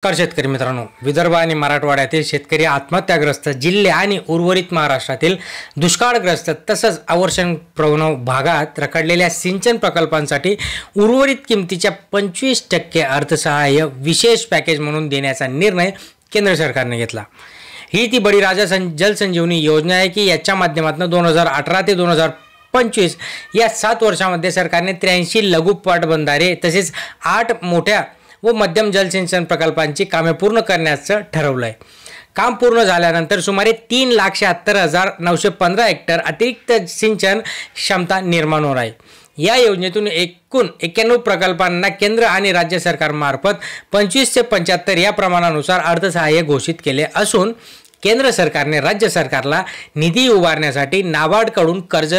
नमस्कार शेतकरी मित्रांनो, विदर्भ आणि मराठवाड्यातील शेतकरी आत्महत्याग्रस्त जिल्हे आणि उर्वरित महाराष्ट्रातील दुष्काळग्रस्त तसंच अवर्षण प्रवण भागात रखडलेल्या सिंचन प्रकल्पांसाठी उर्वरित किमतीच्या 25% अर्थसहाय्य विशेष पॅकेज म्हणून देण्याचा निर्णय केंद्र सरकारने घेतला। ही ती बळीराजा जलसंजीवनी योजना आहे की याच्या माध्यमातून 2018 ते 2025 या 7 वर्षांमध्ये सरकारने 83 लघु पाटबंधारे तसेच 8 मोठ्या व मध्यम जलसिंचन प्रकल्पांची कामे पूर्ण करण्याचं ठरवलं आहे। काम पूर्ण झाल्यानंतर सुमारे 3,76,915 हेक्टर अतिरिक्त सिंचन क्षमता निर्माण होणार आहे। या योजनेतून एकूण 91 प्रकल्पांना केंद्र आणि राज्य सरकारमार्फत 25 ते 75 या प्रमाणानुसार अर्थसहाय्य घोषित केले असून केंद्र सरकारने राज्य सरकारला निधी उभारण्यासाठी नाबार्डकडून कर्ज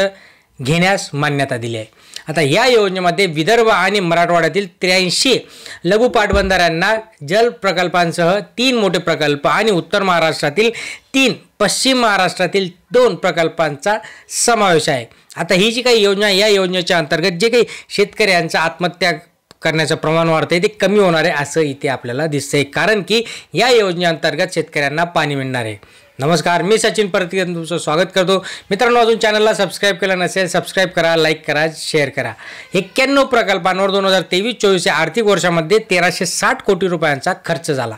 घेण्यास मान्यता दिली आहे। आता या योजनेमध्ये विदर्भ आणि मराठवाड्यातील 83 लघु पाटबंधाऱ्यांना जल प्रकल्पांसह 3 मोठे प्रकल्प आणि उत्तर महाराष्ट्रातील 3 पश्चिम महाराष्ट्रातील 2 प्रकल्पांचा समावेश आहे। आता ही जी काही योजना या योजनेच्या अंतर्गत जे काही शेतकऱ्यांचा आत्महत्या करण्याचं प्रमाण वाढते ते कमी होणार आहे असं इथे आपल्याला दिसतंय, कारण की या योजनेअंतर्गत शेतकऱ्यांना पाणी मिळणार आहे। नमस्कार, मी सचिन परतकर तुमचं स्वागत करतो। मित्रांनो, अजून चॅनलला सबस्क्राइब केलं नसेल सबस्क्राइब करा, लाईक करा, शेअर करा। 91 प्रकल्पांवर 2023-24 या आर्थिक वर्षामध्ये 1360 कोटी रुपयांचा खर्च झाला।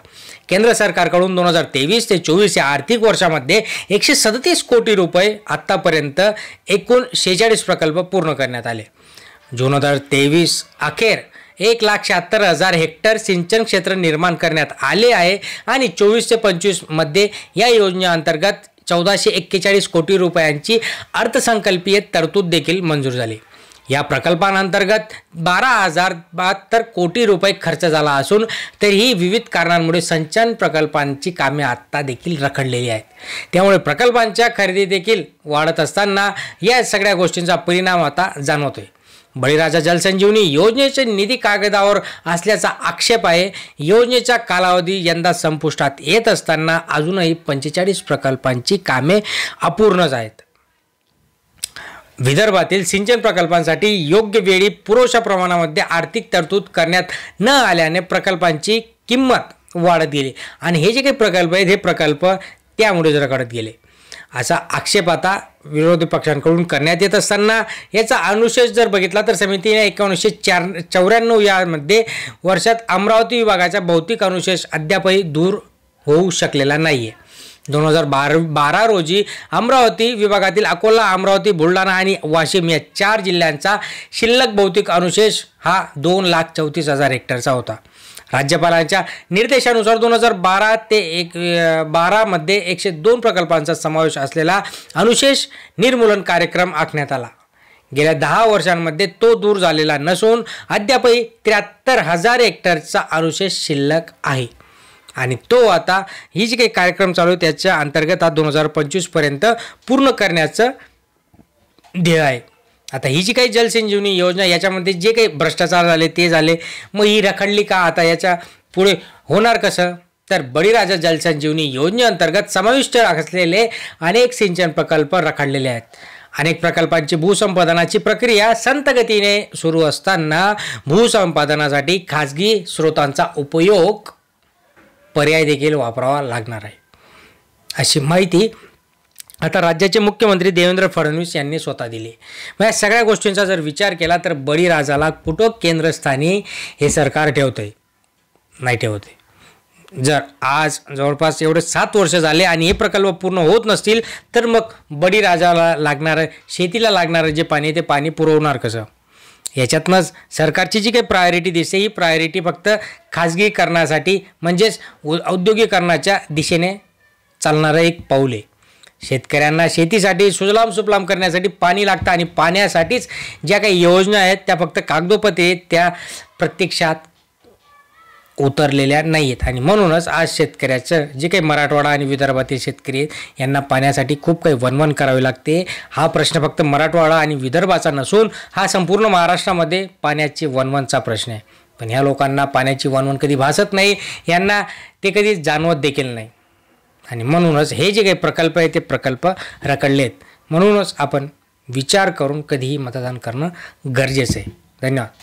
केंद्र सरकारकडून 2023 ते 24 या आर्थिक वर्षामध्ये 137 कोटी रुपये आतापर्यंत एकूण 46 प्रकल्प पूर्ण करण्यात आले। जून 2023 अखेर 1,76,000 हेक्टर सिंचन क्षेत्र निर्माण करण्यात आले आहे आणि 24 ते 25 मध्ये या योजनेअंतर्गत 1441 कोटी रुपयांची अर्थसंकल्पीय तरतूद देखील मंजूर झाली। या प्रकल्पांअंतर्गत 12,072 कोटी रुपये खर्च झाला असून तरीही विविध कारणांमुळे सिंचन प्रकल्पांची कामे आता देखील रखडलेली आहेत। त्यामुळे प्रकल्पांच्या खरेदी देखील वाढत असताना या सगळ्या गोष्टींचा परिणाम आता जाणवतोय। बळीराजा जलसंजीवनी योजनेचे निधी कागदावर असल्याचा आक्षेप आहे। योजनेचा कालावधी यंदा संपुष्टात येत असताना अजूनही 45 प्रकल्पांची कामे अपूर्णच आहेत। विदर्भातील सिंचन प्रकल्पांसाठी योग्य वेळी पुरेशा प्रमाणामध्ये आर्थिक तरतूद करण्यात न आल्याने प्रकल्पांची किंमत वाढत गेली आणि हे जे काही प्रकल्प आहेत हे प्रकल्प त्यामुळे रखडत गेले असा आक्षेप आता विरोधी पक्षांकडून करण्यात येत असताना याचा अनुशेष जर बघितला तर समितीने 1994 यामध्ये वर्षात अमरावती विभागाचा भौतिक अनुशेष अद्यापही दूर होऊ शकलेला नाही आहे। 2012 रोजी अमरावती विभागातील अकोला, अमरावती, बुलढाणा आणि वाशिम या 4 जिल्ह्यांचा शिल्लक भौतिक अनुशेष हा 2,34,000 हेक्टरचा होता। राज्यपालांच्या निर्देशानुसार 2012 ते 12 मध्ये 102 प्रकल्पांचा समावेश असलेला अनुशेष निर्मूलन कार्यक्रम आखण्यात आला। गेल्या 10 वर्षांमध्ये तो दूर झालेला नसून अद्यापही 73,000 हेक्टरचा अनुशेष शिल्लक आहे आणि तो आता ही जी काही कार्यक्रम चालू आहे त्याच्या अंतर्गत 2025 पर्यंत पूर्ण करण्याचं ध्येय आहे। आता ही जी काही जलसंजीवनी योजना याच्यामध्ये जे काही भ्रष्टाचार झाले ते झाले, मग ही रखडली का? आता याच्या पुढे होणार कसं? तर बळीराजा जलसंजीवनी योजनेअंतर्गत समाविष्ट असलेले अनेक सिंचन प्रकल्प रखडलेले आहेत। अनेक प्रकल्पांची भूसंपादनाची प्रक्रिया संत गतीने सुरू असताना भूसंपादनासाठी खाजगी स्रोतांचा उपयोग पर्याय देखील वापरावा लागणार आहे अशी माहिती आता राज्याचे मुख्यमंत्री देवेंद्र फडणवीस यांनी स्वतः दिली। मग या सगळ्या गोष्टींचा जर विचार केला तर बळीराजाला कुठं केंद्रस्थानी हे सरकार ठेवतंय? नाही ठेवते। जर आज जवळपास एवढे 7 वर्ष झाले आणि हे प्रकल्प पूर्ण होत नसतील तर मग बळीराजाला लागणारं, शेतीला लागणारं जे पाणी ते पाणी पुरवणार कसं? याच्यातनंच सरकारची जी काही प्रायोरिटी दिसते ही प्रायोरिटी फक्त खाजगीकरणासाठी म्हणजेच औद्योगिकरणाच्या दिशेने चालणारं एक पाऊल आहे। शेतकऱ्यांना शेतीसाठी सुजलाम सुफलाम करण्यासाठी पाणी लागतं आणि पाण्यासाठीच ज्या काही योजना आहेत त्या फक्त कागदोपत्री आहेत, त्या प्रत्यक्षात उतरलेल्या नाही आहेत आणि म्हणूनच आज शेतकऱ्याचं जे काही मराठवाडा आणि विदर्भातील शेतकरी आहेत यांना पाण्यासाठी खूप काही वणवण करावी लागते। हा प्रश्न फक्त मराठवाडा आणि विदर्भाचा नसून हा संपूर्ण महाराष्ट्रामध्ये पाण्याची वणवणचा प्रश्न आहे। पण ह्या लोकांना पाण्याची वणवण कधी भासत नाही, यांना ते कधी जाणवत देखील नाही आणि म्हणूनच हे जे काही प्रकल्प आहे ते प्रकल्प रखडलेत। म्हणूनच आपण विचार करून कधीही मतदान करणं गरजेचं आहे। धन्यवाद।